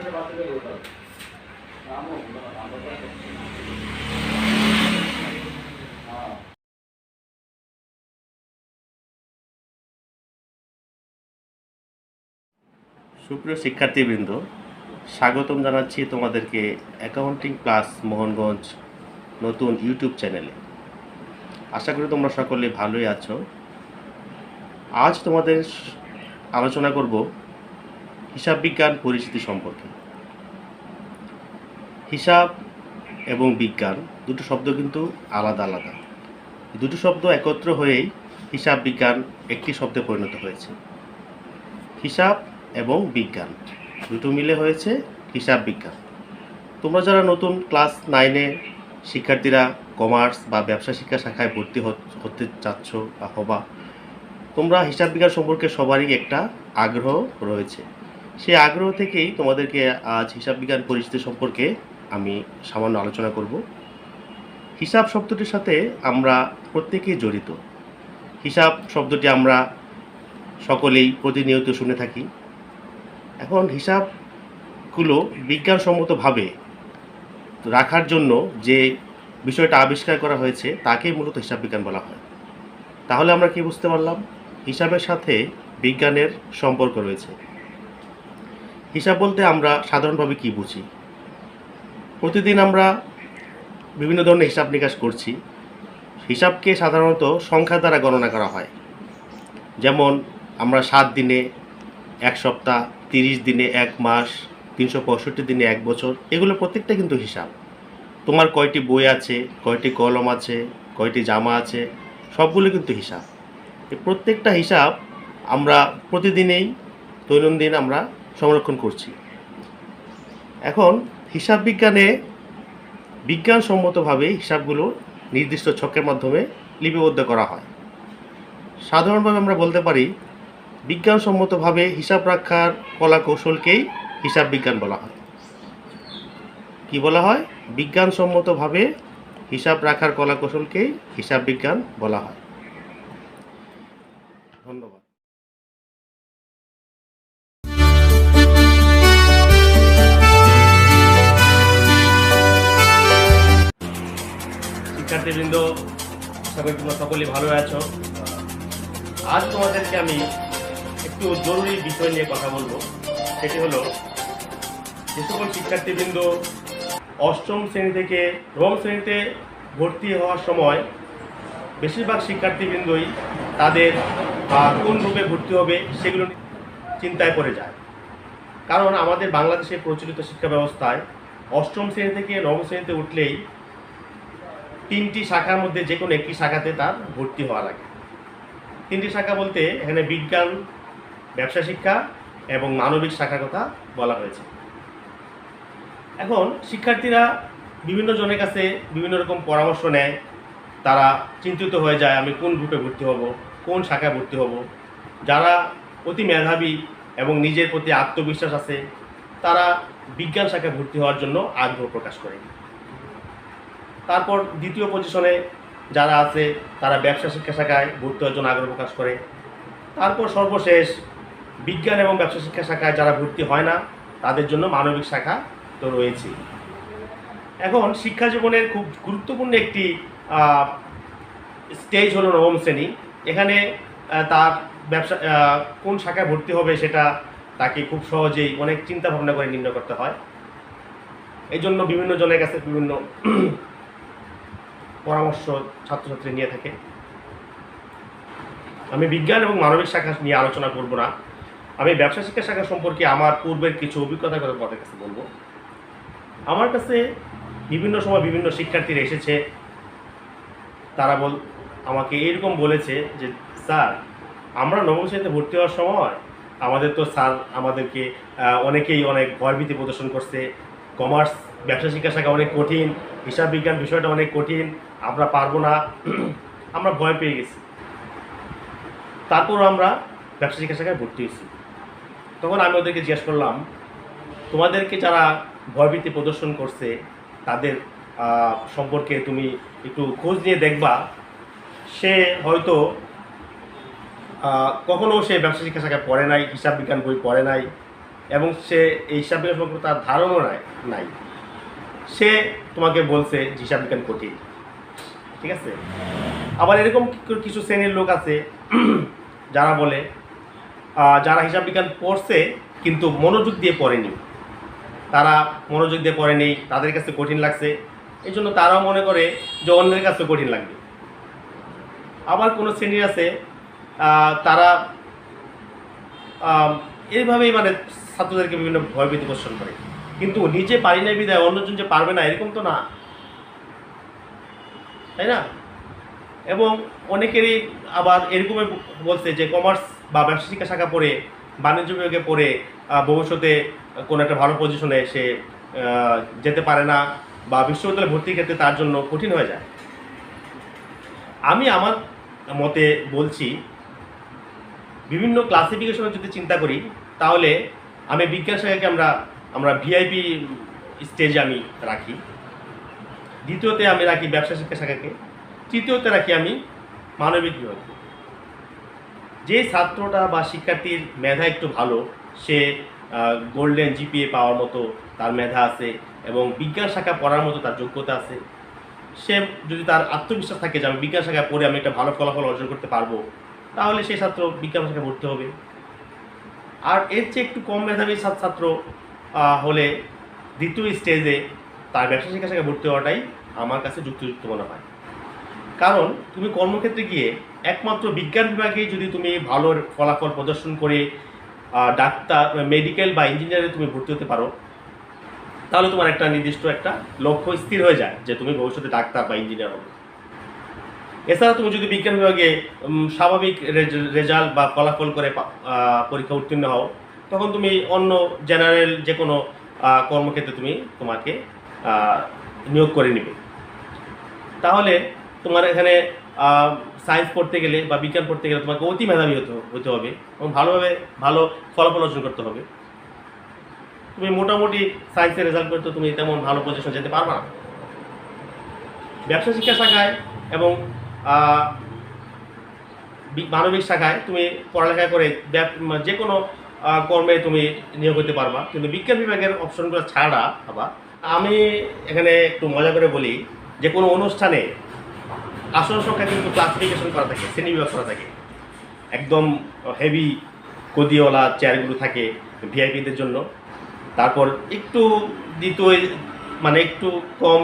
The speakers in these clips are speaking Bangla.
সুপ্রিয় শিক্ষার্থীবৃন্দ, স্বাগতম জানাচ্ছি তোমাদেরকে অ্যাকাউন্টিং ক্লাস মোহনগঞ্জ নতুন ইউটিউব চ্যানেলে। আশা করি তোমরা সকলে ভালোই আছো। আজ তোমাদের আলোচনা করব হিসাব বিজ্ঞান পরিচিতি সম্পর্কে। হিসাব এবং বিজ্ঞান দুটো শব্দ কিন্তু আলাদা আলাদা। দুটো শব্দ একত্র হয়েই হিসাব বিজ্ঞান একটি শব্দে পরিণত হয়েছে। হিসাব এবং বিজ্ঞান দুটো মিলে হয়েছে হিসাব বিজ্ঞান। তোমরা যারা নতুন ক্লাস 9-এ শিক্ষার্থীরা কমার্স বা ব্যবসা শিক্ষা শাখায় ভর্তি হতে চাচ্ছ বা হবা, তোমরা হিসাব বিজ্ঞান সম্পর্কে সবারই একটা আগ্রহ রয়েছে। সেই আগ্রহ থেকেই তোমাদেরকে আজ হিসাব বিজ্ঞান পরিচিতি সম্পর্কে আমি সামান্য আলোচনা করব। হিসাব শব্দটির সাথে আমরা প্রত্যেকেই জড়িত। হিসাব শব্দটি আমরা সকলেই প্রতিনিয়ত শুনে থাকি। এখন হিসাবগুলো বিজ্ঞানসম্মতভাবে রাখার জন্য যে বিষয়টা আবিষ্কার করা হয়েছে তাকেই মূলত হিসাব বিজ্ঞান বলা হয়। তাহলে আমরা কি বুঝতে পারলাম? হিসাবের সাথে বিজ্ঞানের সম্পর্ক রয়েছে। হিসাব বলতে আমরা সাধারণভাবে কি বুঝি? প্রতিদিন আমরা বিভিন্ন ধরনের হিসাব নিকাশ করছি। হিসাবকে সাধারণত সংখ্যা দ্বারা গণনা করা হয়। যেমন আমরা 7 দিনে 1 সপ্তাহ, 30 দিনে 1 মাস, 365 দিনে 1 বছর, এগুলো প্রত্যেকটা কিন্তু হিসাব। তোমার কয়টি বই আছে, কয়টি কলম আছে, কয়টি জামা আছে, সবগুলো কিন্তু হিসাব। এই প্রত্যেকটা হিসাব আমরা প্রতিদিনেই দৈনন্দিন আমরা সংরক্ষণ করছি। এখন হিসাব বিজ্ঞানে বিজ্ঞানসম্মতভাবে হিসাবগুলো নির্দিষ্ট ছকের মাধ্যমে লিপিবদ্ধ করা হয়। সাধারণভাবে আমরা বলতে পারি বিজ্ঞানসম্মতভাবে হিসাব রাখার কলা কৌশলকেই হিসাব বিজ্ঞান বলা হয়। কি বলা হয়? বিজ্ঞানসম্মতভাবে হিসাব রাখার কলা কৌশলকেই হিসাব বিজ্ঞান বলা হয়। ধন্যবাদ। শিক্ষার্থীবৃন্দ, তোমরা সকলেই ভালো আছো। আজ তোমাদেরকে আমি একটু জরুরি বিষয় নিয়ে কথা বলবো। সেটি হলো, যে সকল শিক্ষার্থীবৃন্দ 8ম শ্রেণী থেকে 9ম শ্রেণীতে ভর্তি হওয়ার সময় বেশিরভাগ শিক্ষার্থীবৃন্দই তাদের কোন গ্রুপে ভর্তি হবে সেগুলো চিন্তায় পড়ে যায়। কারণ আমাদের বাংলাদেশের প্রচলিত শিক্ষা ব্যবস্থায় 8ম শ্রেণী থেকে 9ম শ্রেণীতে উঠলেই 3টি শাখার মধ্যে যে কোনো একটি শাখাতে তার ভর্তি হওয়া লাগে। 3টি শাখা বলতে এখানে বিজ্ঞান, ব্যবসা শিক্ষা এবং মানবিক শাখার কথা বলা হয়েছে। এখন শিক্ষার্থীরা বিভিন্ন জনের কাছে বিভিন্ন রকম পরামর্শ নেয়। তারা চিন্তিত হয়ে যায়, আমি কোন গ্রুপে ভর্তি হব, কোন শাখায় ভর্তি হব। যারা অতি মেধাবী এবং নিজের প্রতি আত্মবিশ্বাস আছে, তারা বিজ্ঞান শাখায় ভর্তি হওয়ার জন্য আগ্রহ প্রকাশ করে। তারপর দ্বিতীয় পজিশনে যারা আছে তারা ব্যবসা শিক্ষা শাখায় ভর্তি হওয়ার জন্য আগ্রহ প্রকাশ করে। তারপর সর্বশেষ বিজ্ঞান এবং ব্যবসা শিক্ষা শাখায় যারা ভর্তি হয় না তাদের জন্য মানবিক শাখা তো রয়েছে। এখন শিক্ষা জীবনের খুব গুরুত্বপূর্ণ একটি স্টেজ হলো 9ম শ্রেণী। এখানে তার ব্যবসা কোন শাখায় ভর্তি হবে সেটা তাকে খুব সহজেই অনেক চিন্তা ভাবনা করে নির্ণয় করতে হয়। এই জন্য বিভিন্ন জনের কাছে বিভিন্ন পরামর্শ ছাত্রছাত্রী নিয়ে থাকে। আমি বিজ্ঞান এবং মানবিক শাখা নিয়ে আলোচনা করব না। আমি ব্যবসা শিক্ষা শাখা সম্পর্কে আমার পূর্বের কিছু অভিজ্ঞতার কথা আপনাদের কাছে বলবো। আমার কাছে বিভিন্ন সময় বিভিন্ন শিক্ষার্থীরা এসেছে। তারা আমাকে এরকম বলেছে যে, স্যার, আমরা 9ম শ্রেণীতে ভর্তি হওয়ার সময় আমাদের তো স্যার আমাদেরকে অনেকেই অনেক ভয়ভীতি প্রদর্শন করছে। কমার্স ব্যবসা শিক্ষা শাখা অনেক কঠিন, হিসাব বিজ্ঞান বিষয়টা অনেক কঠিন, আমরা পারবো না, আমরা ভয় পেয়ে গেছি। তারপর আমরা ব্যবসা শিক্ষা শাখায় ভর্তি হয়েছি। তখন আমি ওদেরকে জিজ্ঞেস করলাম, তোমাদেরকে যারা ভয়ভীতি প্রদর্শন করছে তাদের সম্পর্কে তুমি একটু খোঁজ নিয়ে দেখবা, সে হয়তো কখনো সে ব্যবসা শিক্ষা শাখায় পড়ে নাই, হিসাব বিজ্ঞান বই পড়ে নাই, এবং সে এই হিসাব বিজ্ঞান সম্পর্কে তার ধারণা নাই, সে তোমাকে বলছে যে হিসাব বিজ্ঞান কঠিন। ঠিক আছে, আবার এরকম কিছু শ্রেণীর লোক আছে যারা বলে যারা হিসাব বিজ্ঞান পড়ছে কিন্তু মনোযোগ দিয়ে পড়েনি, তারা মনোযোগ দিয়ে পড়েনি, তাদের কাছে কঠিন লাগছে, এই জন্য তারাও মনে করে যে অন্যের কাছে কঠিন লাগবে। আবার কোনো শ্রেণী আছে তারা এইভাবেই মানে ছাত্রদেরকে বিভিন্ন ভয়ভীতি পোষণ করে, কিন্তু নিজে পারি না বিদায় অন্যজন যে পারবে না এরকম তো না, তাই না? এবং অনেকেরই আবার এরকমই বলছে যে কমার্স বা ব্যবসা শিক্ষা শাখা পড়ে, বাণিজ্য বিভাগে পড়ে ভবিষ্যতে কোনো একটা ভালো পজিশনে সে যেতে পারে না, বা বিশ্ববিদ্যালয়ে ভর্তির ক্ষেত্রে তার জন্য কঠিন হয়ে যায়। আমি আমার মতে বলছি, বিভিন্ন ক্লাসিফিকেশনে যদি চিন্তা করি তাহলে আমি বিজ্ঞান শাখাকে আমরা ভিআইপি স্টেজে আমি রাখি, দ্বিতীয়তে আমি রাখি ব্যবসা শিক্ষা শাখাকে, তৃতীয়তে রাখি আমি মানবিক বিভাগকে। যে ছাত্রটা বা শিক্ষার্থীর মেধা একটু ভালো, সে গোল্ডেন জিপিএ পাওয়ার মতো তার মেধা আছে এবং বিজ্ঞান শাখা পড়ার মতো তার যোগ্যতা আছে, সে যদি তার আত্মবিশ্বাস থাকে যে আমি বিজ্ঞান শাখায় পড়ে আমি একটা ভালো ফলাফল অর্জন করতে পারবো, তাহলে সেই ছাত্র বিজ্ঞান শাখায় ভর্তি হবে। আর এর চেয়ে একটু কম মেধাবী ছাত্র হলে দ্বিতীয় স্টেজে তার ব্যবসা শিক্ষা শাখায় ভর্তি হওয়াটাই আমার কাছে যুক্তিযুক্ত মনে হয়। কারণ তুমি কর্মক্ষেত্রে গিয়ে একমাত্র বিজ্ঞান বিভাগেই যদি তুমি ভালো ফলাফল প্রদর্শন করে ডাক্তার, মেডিকেল বা ইঞ্জিনিয়ারে তুমি ভর্তি হতে পারো, তাহলে তোমার একটা নির্দিষ্ট একটা লক্ষ্য স্থির হয়ে যায় যে তুমি ভবিষ্যতে ডাক্তার বা ইঞ্জিনিয়ার হবে। এছাড়া তুমি যদি বিজ্ঞান বিভাগে স্বাভাবিক রেজাল্ট বা ফলাফল করে পরীক্ষা উত্তীর্ণ হও, তখন তুমি অন্য জেনারেল যে কোনো কর্মক্ষেত্রে তোমাকে নিয়োগ করে নেবে। তাহলে তোমার এখানে সায়েন্স পড়তে গেলে বা বিজ্ঞান পড়তে গেলে তোমাকে অতি মেধাবী হতে হবে এবং ভালো ফলাফল অর্জন করতে হবে। তুমি মোটামুটি সায়েন্সের রেজাল্ট করতে তুমি তেমন ভালো পজিশন যেতে পারবে না। ব্যবসা শিক্ষা শাখায় এবং মানবিক শাখায় তুমি পড়ালেখা করে যে কোনো কর্মে তুমি নিয়োগ হতে পারবা, কিন্তু বিজ্ঞান বিভাগের অপশনগুলো ছাড়া আবার আমি এখানে একটু মজা করে বলি যে কোনো অনুষ্ঠানে আসন সংখ্যা কিন্তু ক্লাসিফিকেশন করা থাকে, শ্রেণীবিভাগ করা থাকে, একদম হেভি গদিওয়ালা চেয়ারগুলো থাকে ভিআইপিদের জন্য, তারপর একটু দ্বিতীয় মানে একটু কম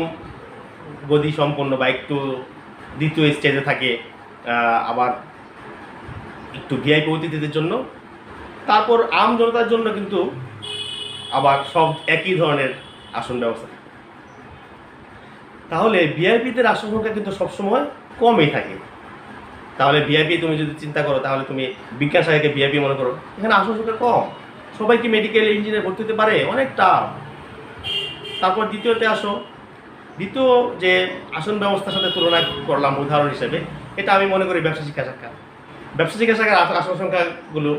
গদি সম্পন্ন বা একটু দ্বিতীয় স্টেজে থাকে আবার একটু ভিআইপি অতিথিদের জন্য, তারপর আম জনতার জন্য কিন্তু আবার সব একই ধরনের আসন ব্যবস্থা থাকে। তাহলে ভিআইপিদের আসন সংখ্যা কিন্তু সবসময় কমই থাকে। তাহলে ভিআইপি তুমি যদি চিন্তা করো, তাহলে তুমি বিজ্ঞান শাখাকে ভিআইপি মনে করো, এখানে আসন সংখ্যা কম, সবাই কি মেডিকেল ইঞ্জিনিয়ার ভর্তি হতে পারে? অনেকটা। তারপর দ্বিতীয়তে আসো, দ্বিতীয় যে আসন ব্যবস্থার সাথে তুলনা করলাম উদাহরণ হিসেবে, এটা আমি মনে করি ব্যবসা শিক্ষা শাখা। ব্যবসা শিক্ষা শাখার আসন সংখ্যাগুলো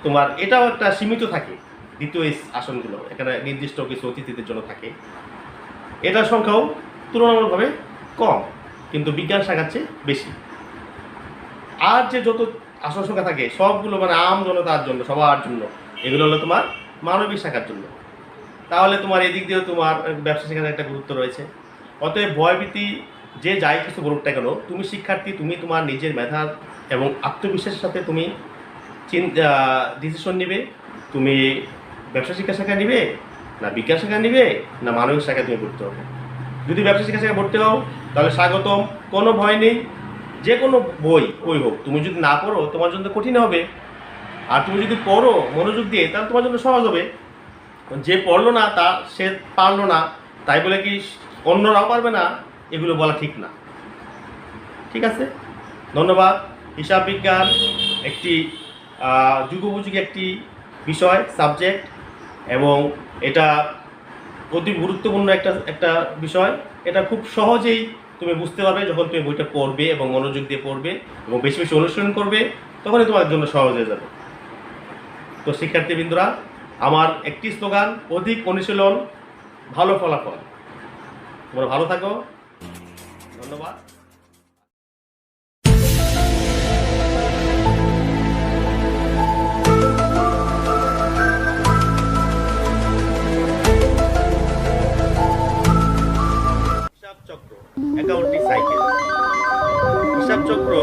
তোমার এটাও একটা সীমিত থাকে, দ্বিতীয় আসনগুলো এখানে নির্দিষ্ট কিছু অতিথিদের জন্য থাকে, এটার সংখ্যাও তুলনামূলকভাবে কম, কিন্তু বিজ্ঞান শাখার চেয়ে বেশি। আর যে যত আসন সংখ্যা থাকে সবগুলো মানে আম জনতার জন্য, সবার জন্য, এগুলো হলো তোমার মানবিক শাখার জন্য। তাহলে তোমার এদিক দিয়েও তোমার ব্যবসা শেখার একটা গুরুত্ব রয়েছে। অতএব ভয়ভীতি যে যাই কিছু বলুক না কেন, তুমি শিক্ষার্থী, তুমি তোমার নিজের মেধা এবং আত্মবিশ্বাসের সাথে তুমি ডিসিশন নিবে, তুমি ব্যবসা শিক্ষা শাখায় নিবে না বিজ্ঞান শাখায় নিবে না মানবিক শাখায় তুমি ভর্তি হবে। যদি ব্যবসা শিক্ষা শাখায় ভর্তি হও তাহলে স্বাগতম, কোনো ভয় নেই, যে কোনো বই হোক, তুমি যদি না পড়ো তোমার জন্য কঠিন হবে, আর তুমি যদি পড়ো মনোযোগ দিয়ে তাহলে তোমার জন্য সহজ হবে। যে পড়লো না সে পারলো না তাই বলে কি অন্যরাও পারবে না, এগুলো বলা ঠিক না। ঠিক আছে, ধন্যবাদ। হিসাব বিজ্ঞান একটি যুগোপযোগী একটি বিষয়, সাবজেক্ট, এবং এটা অতি গুরুত্বপূর্ণ একটা বিষয়। এটা খুব সহজেই তুমি বুঝতে পারবে যখন তুমি বইটা পড়বে এবং মনোযোগ দিয়ে পড়বে এবং বেশি বেশি অনুশীলন করবে, তখনই তোমার জন্য সহজ হয়ে যাবে। তো শিক্ষার্থীবৃন্দরা, আমার একটি স্লোগান, অধিক অনুশীলন ভালো ফলাফল। তোমরা ভালো থাকো, ধন্যবাদ। Accounting cycle. হিসাব চক্র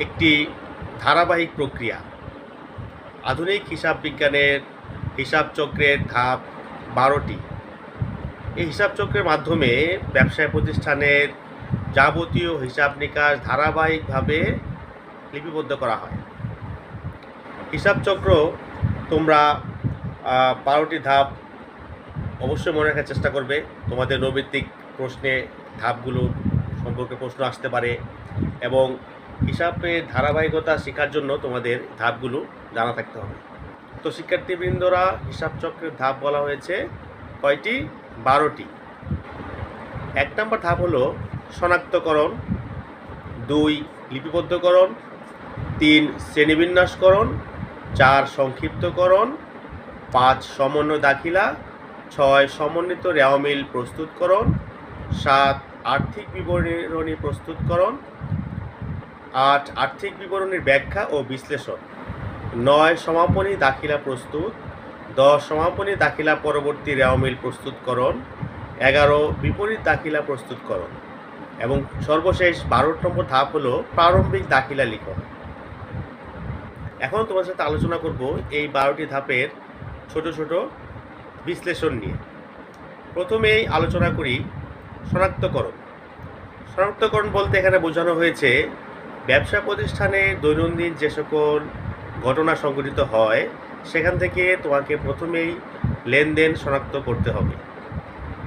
একটি ধারাবাহিক প্রক্রিয়া। আধুনিক হিসাব বিজ্ঞানের হিসাব চক্রের ধাপ 12টি। এই হিসাব চক্রের মাধ্যমে ব্যবসায় প্রতিষ্ঠানের যাবতীয় হিসাব নিকাশ ধারাবাহিকভাবে লিপিবদ্ধ করা হয়। হিসাব চক্র তোমরা 12টি ধাপ অবশ্যই মনে রাখার চেষ্টা করবে। তোমাদের নৈর্ব্যক্তিক প্রশ্নে ধাপগুলো সম্পর্কে প্রশ্ন আসতে পারে এবং হিসাবের ধারাবাহিকতা শেখার জন্য তোমাদের ধাপগুলো জানা থাকতে হবে। তো শিক্ষার্থীবৃন্দরা, হিসাব চক্রের ধাপ বলা হয়েছে কয়টি? 12টি। 1 নম্বর ধাপ হলো শনাক্তকরণ, 2 লিপিবদ্ধকরণ, 3 শ্রেণীবিন্যাসকরণ, 4 সংক্ষিপ্তকরণ, 5 সমন্বয় দাখিলা, 6 সমন্বিত রেওয়ামিল প্রস্তুতকরণ, 7 আর্থিক বিবরণী প্রস্তুতকরণ, 8 আর্থিক বিবরণীর ব্যাখ্যা ও বিশ্লেষণ, 9 সমাপনী দাখিলা প্রস্তুত, 10 সমাপনী দাখিলা পরবর্তী রেওয়ামিল প্রস্তুতকরণ, 11 বিপরীত দাখিলা প্রস্তুতকরণ এবং সর্বশেষ 12 নম্বর ধাপ হলো প্রারম্ভিক দাখিলা লিখন। এখন তোমার সাথে আলোচনা করব এই 12টি ধাপের ছোট ছোট বিশ্লেষণ নিয়ে। প্রথমেই আলোচনা করি শনাক্তকরণ। শনাক্তকরণ বলতে এখানে বোঝানো হয়েছে ব্যবসা প্রতিষ্ঠানে দৈনন্দিন যে সকল ঘটনা সংঘটিত হয় সেখান থেকে তোমাকে প্রথমেই লেনদেন শনাক্ত করতে হবে।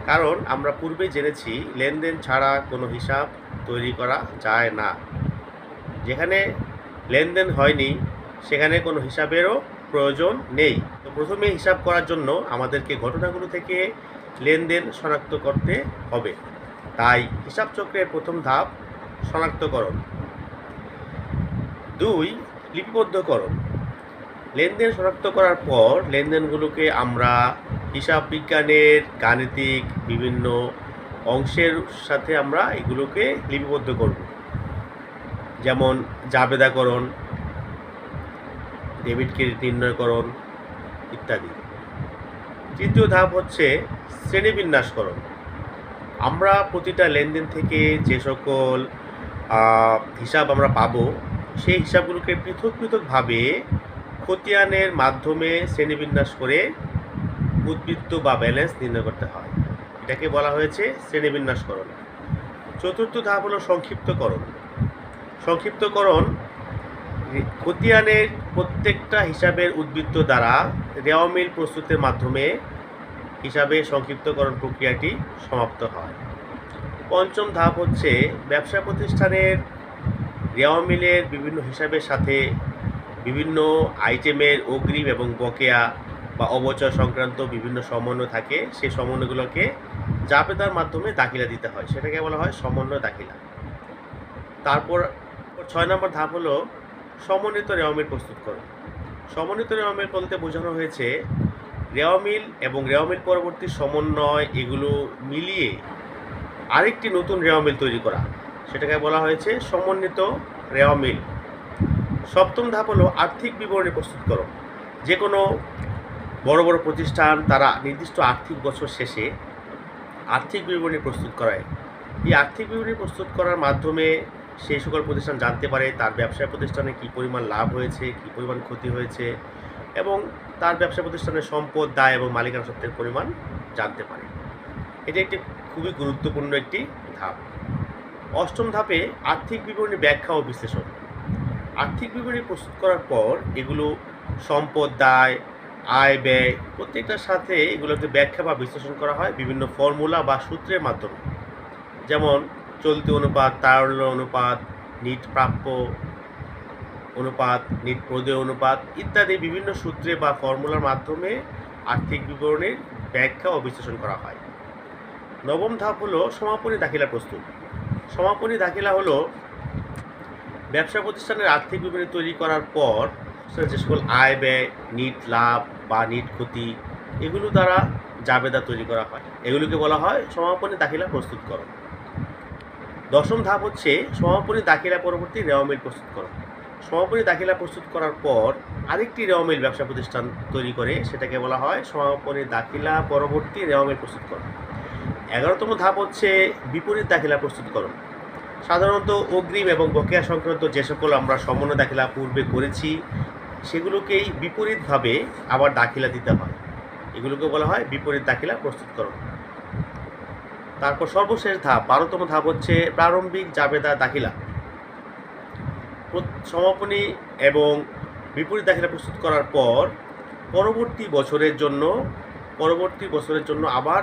কারণ আমরা পূর্বে জেনেছি লেনদেন ছাড়া কোনো হিসাব তৈরি করা যায় না। যেখানে লেনদেন হয়নি সেখানে কোনো হিসাবেরও প্রয়োজন নেই। তো প্রথমে হিসাব করার জন্য আমাদেরকে ঘটনাগুলো থেকে লেনদেন শনাক্ত করতে হবে। তাই হিসাব চক্রের প্রথম ধাপ শনাক্তকরণ। 2 লিপিবদ্ধকরণ। লেনদেন শনাক্ত করার পর লেনদেনগুলোকে আমরা হিসাব বিজ্ঞানের গাণিতিক বিভিন্ন অংশের সাথে আমরা এগুলোকে লিপিবদ্ধ করব। যেমন জাবেদাকরণ, ডেবিট ক্রেডিট নির্ণয়করণ ইত্যাদি। তৃতীয় ধাপ হচ্ছে শ্রেণীবিন্যাসকরণ। আমরা প্রতিটা লেনদেন থেকে যে সকল হিসাব আমরা পাবো সেই হিসাবগুলোকে পৃথক পৃথকভাবে খতিয়ানের মাধ্যমে শ্রেণীবিন্যাস করে উদ্বৃত্ত বা ব্যালেন্স নির্ণয় করতে হয়। এটাকে বলা হয়েছে শ্রেণীবিন্যাসকরণ। চতুর্থ ধাপ হলো সংক্ষিপ্তকরণ। সংক্ষিপ্তকরণ খতিয়ানের প্রত্যেকটা হিসাবের উদ্বৃত্ত দ্বারা রেওয়ামিল প্রস্তুতের মাধ্যমে হিসাবে সংক্ষিপ্তকরণ প্রক্রিয়াটি সমাপ্ত হয়। পঞ্চম ধাপ হচ্ছে ব্যবসা প্রতিষ্ঠানের রেওয়ামিলের বিভিন্ন হিসাবের সাথে বিভিন্ন আইটেমের অগ্রিম এবং বকেয়া বা অবচয় সংক্রান্ত বিভিন্ন সমন্বয় থাকে। সেই সমন্বয়গুলোকে জাবেদার মাধ্যমে দাখিলা দিতে হয়, সেটাকে বলা হয় সমন্বয় দাখিলা। তারপর 6 নম্বর ধাপ হলো সমন্বিত রেওয়ামিল প্রস্তুতকরণ। সমন্বিত রেওয়ামিল বলতে বোঝানো হয়েছে রেওয়ামিল এবং রেওয়ামিল পরবর্তী সমন্বয় এগুলো মিলিয়ে আরেকটি নতুন রেওয়ামিল তৈরি করা, সেটাকে বলা হয়েছে সমন্বিত রেওয়ামিল। সপ্তম ধাপ হলো আর্থিক বিবরণী প্রস্তুতকরণ। যে কোনো বড় বড় প্রতিষ্ঠান তারা নির্দিষ্ট আর্থিক বছর শেষে আর্থিক বিবরণী প্রস্তুত করায়। এই আর্থিক বিবরণী প্রস্তুত করার মাধ্যমে সেই সকল প্রতিষ্ঠান জানতে পারে তার ব্যবসা প্রতিষ্ঠানে কী পরিমাণ লাভ হয়েছে, কী পরিমাণ ক্ষতি হয়েছে এবং তার ব্যবসা প্রতিষ্ঠানের সম্পদ, দায় এবং মালিকানা সত্ত্বের পরিমাণ জানতে পারে। এটা একটি খুবই গুরুত্বপূর্ণ একটি ধাপ। অষ্টম ধাপে আর্থিক বিবরণী ব্যাখ্যা ও বিশ্লেষণ। আর্থিক বিবরণী প্রস্তুত করার পর এগুলো সম্পদ, দায়, আয়, ব্যয় প্রত্যেকটার সাথে এগুলোকে ব্যাখ্যা বা বিশ্লেষণ করা হয় বিভিন্ন ফর্মুলা বা সূত্রের মাধ্যমে। যেমন চলতি অনুপাত, তারল্য অনুপাত, নিট প্রাপ্য অনুপাত, নিট প্রদেয় অনুপাত ইত্যাদি বিভিন্ন সূত্রে বা ফর্মুলার মাধ্যমে আর্থিক বিবরণীর ব্যাখ্যা ও বিশ্লেষণ করা হয়। নবম ধাপ হলো সমাপনী দাখিলা প্রস্তুত। সমাপনী দাখিলা হলো ব্যবসা প্রতিষ্ঠানের আর্থিক বিবরণী তৈরি করার পর যে সকল আয়, ব্যয়, নিট লাভ বা নিট ক্ষতি এগুলো দ্বারা জাবেদা তৈরি করা হয়, এগুলোকে বলা হয় সমাপনী দাখিলা প্রস্তুতকরণ। দশম ধাপ হচ্ছে সমাপনী দাখিলা পরবর্তী রেওয়ামিল প্রস্তুতকরণ। সমাপনী দাখিলা প্রস্তুত করার পর আরেকটি রেওয়ামিল ব্যবসা প্রতিষ্ঠান তৈরি করে, সেটাকে বলা হয় সমাপনী দাখিলা পরবর্তী রেওয়ামিল প্রস্তুতকরণ। 11তম ধাপ হচ্ছে বিপরীত দাখিলা প্রস্তুতকরণ। সাধারণত অগ্রিম এবং বকেয়া সংক্রান্ত যে সকল আমরা সমন্বয় দাখিলা পূর্বে করেছি সেগুলোকেই বিপরীতভাবে আবার দাখিলা দিতে হয়। এগুলোকে বলা হয় বিপরীত দাখিলা প্রস্তুতকরণ। তারপর সর্বশেষ ধাপ 12তম ধাপ হচ্ছে প্রারম্ভিক জাবেদা দাখিলা। সমাপনী এবং বিপরীত দাখিলা প্রস্তুত করার পর পরবর্তী বছরের জন্য আবার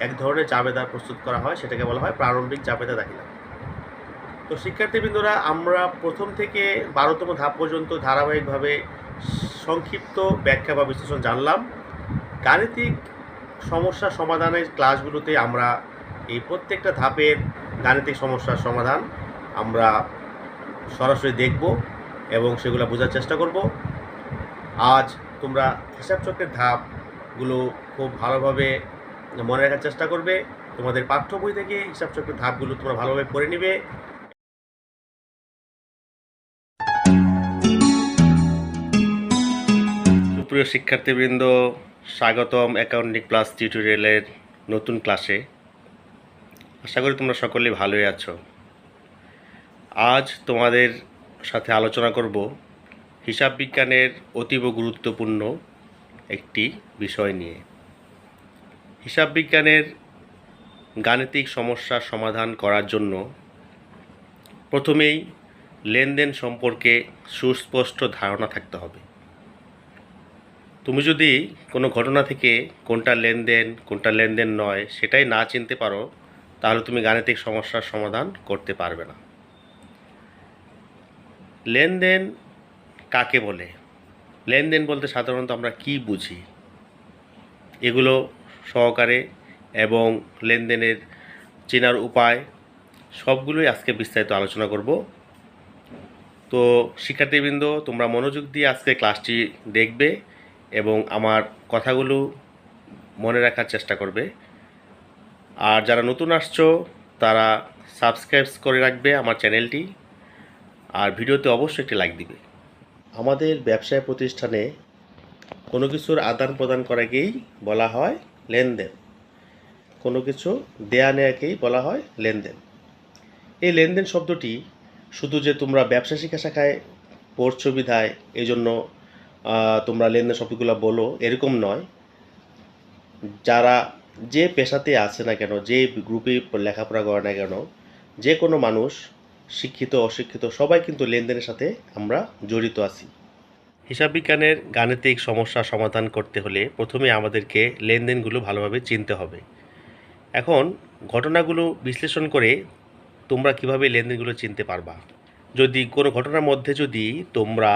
এক ধরনের জাবেদা প্রস্তুত করা হয়, সেটাকে বলা হয় প্রারম্ভিক জাবেদা দাখিলা। তো শিক্ষার্থীবৃন্দরা, আমরা প্রথম থেকে 12তম ধাপ পর্যন্ত ধারাবাহিকভাবে সংক্ষিপ্ত ব্যাখ্যা বা বিশ্লেষণ জানলাম। গাণিতিক সমস্যা সমাধানের ক্লাসগুলোতে আমরা এই প্রত্যেকটা ধাপের গাণিতিক সমস্যার সমাধান আমরা সরাসরি দেখব এবং সেগুলো বোঝার চেষ্টা করব। আজ তোমরা হিসাব চক্রের ধাপগুলো খুব ভালোভাবে মনে রাখার চেষ্টা করবে। তোমাদের পাঠ্য বই থেকে হিসাব চক্রের ধাপগুলো তোমরা ভালোভাবে পড়ে নিবে। সুপ্রিয় শিক্ষার্থীবৃন্দ, স্বাগতম অ্যাকাউন্টিং প্লাস টিউটোরিয়ালের নতুন ক্লাসে। আশা করি তোমরা সকলেই ভালোই আছো। আজ তোমাদের সাথে আলোচনা করব হিসাব বিজ্ঞানের অতীব গুরুত্বপূর্ণ একটি বিষয় নিয়ে। হিসাব বিজ্ঞানের গাণিতিক সমস্যার সমাধান করার জন্য প্রথমেই লেনদেন সম্পর্কে সুস্পষ্ট ধারণা থাকতে হবে। তুমি যদি কোনো ঘটনা থেকে কোনটা লেনদেন নয় সেটাই না চিনতে পারো, তাহলে তুমি গাণিতিক সমস্যার সমাধান করতে পারবে না। লেনদেন কাকে বলে? লেনদেন বলতে সাধারণত আমরা কি বুঝি, এগুলো সহকারে এবং লেনদেনের চেনার উপায় সবগুলোই আজকে বিস্তারিত আলোচনা করব। তো শিক্ষার্থীবৃন্দ, তোমরা মনোযোগ দিয়ে আজকে ক্লাসটি দেখবে এবং আমার কথাগুলো মনে রাখার চেষ্টা করবে। আর যারা নতুন আসছো তারা সাবস্ক্রাইব করে রাখবে আমার চ্যানেলটি, আর ভিডিওতে অবশ্যই একটি লাইক দিবে। আমাদের ব্যবসায় প্রতিষ্ঠানে কোনো কিছুর আদান প্রদান করাকেই বলা হয় লেনদেন, কোনো কিছু দেয়া নেয়াকেই বলা হয় লেনদেন। এই লেনদেন শব্দটি শুধু যে তোমরা ব্যবসা শিক্ষা শাখায় পড়ছো বিধায় এই জন্য তোমরা লেনদেন শব্দগুলো বলো এরকম নয়। যারা যে পেশাতে আছে না কেন, যে গ্রুপে লেখাপড়া করে না কেন, যে কোনো মানুষ, শিক্ষিত অশিক্ষিত, সবাই কিন্তু লেনদেনের সাথে আমরা জড়িত আছি। হিসাব বিজ্ঞানের গাণিতিক সমস্যা সমাধান করতে হলে প্রথমে আমাদেরকে লেনদেনগুলো ভালোভাবে চিনতে হবে। এখন ঘটনাগুলো বিশ্লেষণ করে তোমরা কিভাবে লেনদেনগুলো চিনতে পারবা? যদি কোনো ঘটনার মধ্যে যদি তোমরা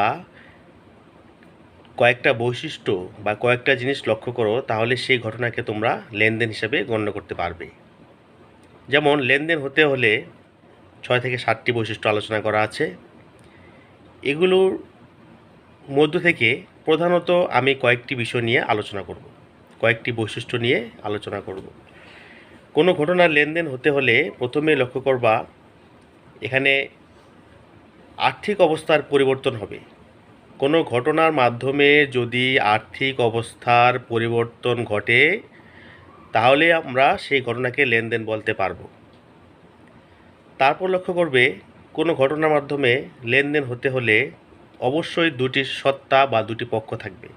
কয়েকটা বৈশিষ্ট্য বা কয়েকটা জিনিস লক্ষ্য করো, তাহলে সেই ঘটনাকে তোমরা লেনদেন হিসাবে গণ্য করতে পারবে। যেমন লেনদেন হতে হলে 6 থেকে 7টি বৈশিষ্ট্য আলোচনা করা আছে। এগুলোর মধ্য থেকে প্রধানত আমি কয়েকটি বিষয় নিয়ে আলোচনা করব, কয়েকটি বৈশিষ্ট্য নিয়ে আলোচনা করব। কোনো ঘটনার লেনদেন হতে হলে প্রথমে লক্ষ্য করবা এখানে আর্থিক অবস্থার পরিবর্তন হবে। কোনো ঘটনার মাধ্যমে যদি আর্থিক অবস্থার পরিবর্তন ঘটে তাহলে আমরা সেই ঘটনাকে লেনদেন বলতে পারবো। তারপর লক্ষ্য করবে কোনো ঘটনার মাধ্যমে লেনদেন হতে হলে অবশ্যই দুটি সত্তা বা দুটি পক্ষ থাকবে।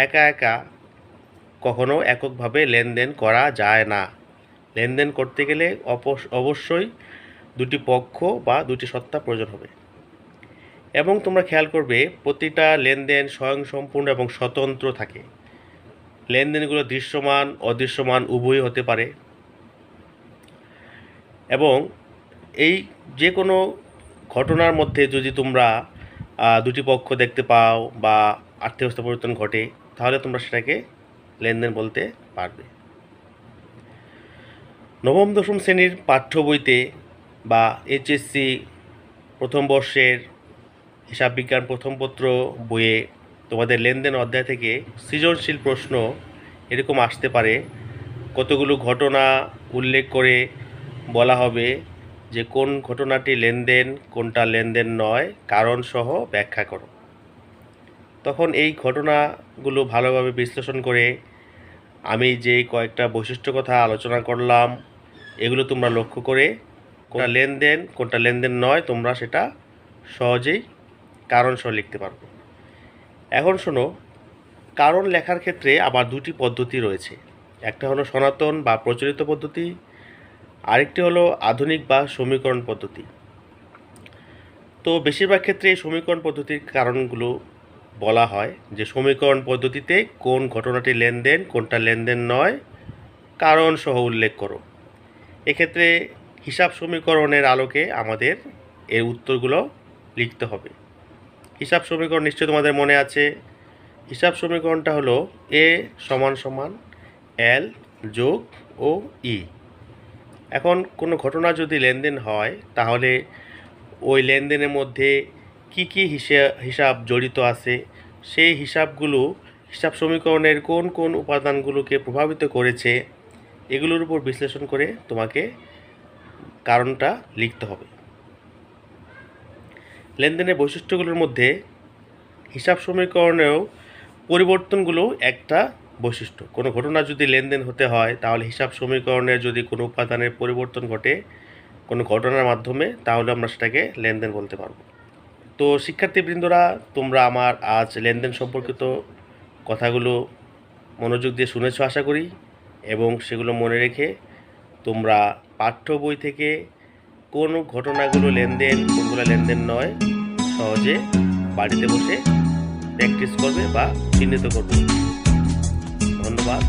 একা একা কখনো এককভাবে লেনদেন করা যায় না। লেনদেন করতে গেলে অবশ্যই দুটি পক্ষ বা দুটি সত্তা প্রয়োজন হবে। এবং তোমরা খেয়াল করবে প্রতিটা লেনদেন স্বয়ংসম্পূর্ণ এবং স্বতন্ত্র থাকে। লেনদেনগুলো দৃশ্যমান অদৃশ্যমান উভয়ই হতে পারে। এবং এই যে কোনো ঘটনার মধ্যে যদি তোমরা দুটি পক্ষ দেখতে পাও বা আর্থিক অবস্থা পরিবর্তন ঘটে, তাহলে তোমরা সেটাকে লেনদেন বলতে পারবে। নবম দশম শ্রেণীর পাঠ্য বইতে বা এইচএসসি প্রথম বর্ষের হিসাব বিজ্ঞান প্রথম পত্র বইয়ে তোমাদের লেনদেন অধ্যায় থেকে সৃজনশীল প্রশ্ন এরকম আসতে পারে। কতগুলো ঘটনা উল্লেখ করে বলা হবে যে কোন ঘটনাটি লেনদেন, কোনটা লেনদেন নয়, কারণ সহ ব্যাখ্যা করো। তখন এই ঘটনাগুলো ভালোভাবে বিশ্লেষণ করে আমি যে কয়েকটা বৈশিষ্ট্য কথা আলোচনা করলাম এগুলো তোমরা লক্ষ্য করে কোনটা লেনদেন কোনটা লেনদেন নয় তোমরা সেটা সহজেই কারণ সহ লিখতে পারবো। এখন শোনো, কারণ লেখার ক্ষেত্রে আবার দুটি পদ্ধতি রয়েছে। একটা হলো সনাতন বা প্রচলিত পদ্ধতি, আরেকটি হলো আধুনিক বা সমীকরণ পদ্ধতি। তো বেশিরভাগ ক্ষেত্রে এই সমীকরণ পদ্ধতির কারণগুলো বলা হয় যে সমীকরণ পদ্ধতিতে কোন ঘটনাটি লেনদেন কোনটা লেনদেন নয় কারণ সহ উল্লেখ করো। এক্ষেত্রে হিসাব সমীকরণের আলোকে আমাদের এর উত্তরগুলো লিখতে হবে। হিসাব সমীকরণ নিশ্চয়ই তোমাদের মনে আছে। হিসাব সমীকরণটা হলো এ সমান সমান এল যোগ ও ই। এখন কোনো ঘটনা যদি লেনদেন হয় তাহলে ওই লেনদেনের মধ্যে কি কি হিসাব জড়িত আছে সেই হিসাবগুলো হিসাব সমীকরণের কোন কোন উপাদানগুলোকে প্রভাবিত করেছে এগুলোর উপর বিশ্লেষণ করে তোমাকে কারণটা লিখতে হবে। লেনদেনের বৈশিষ্ট্যগুলোর মধ্যে হিসাব সমীকরণেও পরিবর্তনগুলো একটা বৈশিষ্ট্য। কোনো ঘটনা যদি লেনদেন হতে হয় তাহলে হিসাব সমীকরণের যদি কোনো উপাদানের পরিবর্তন ঘটে কোনো ঘটনার মাধ্যমে তাহলে আমরা সেটাকে লেনদেন বলতে পারবো। তো শিক্ষার্থীবৃন্দরা, তোমরা আমার আজ লেনদেন সম্পর্কিত কথাগুলো মনোযোগ দিয়ে শুনেছো আশা করি, এবং সেগুলো মনে রেখে তোমরা পাঠ্য বই থেকে কোন ঘটনাগুলো লেনদেন কোনগুলো লেনদেন নয় সহজে বাড়িতে বসে প্র্যাকটিস করবে বা চিহ্নিত করবে। ধন্যবাদ,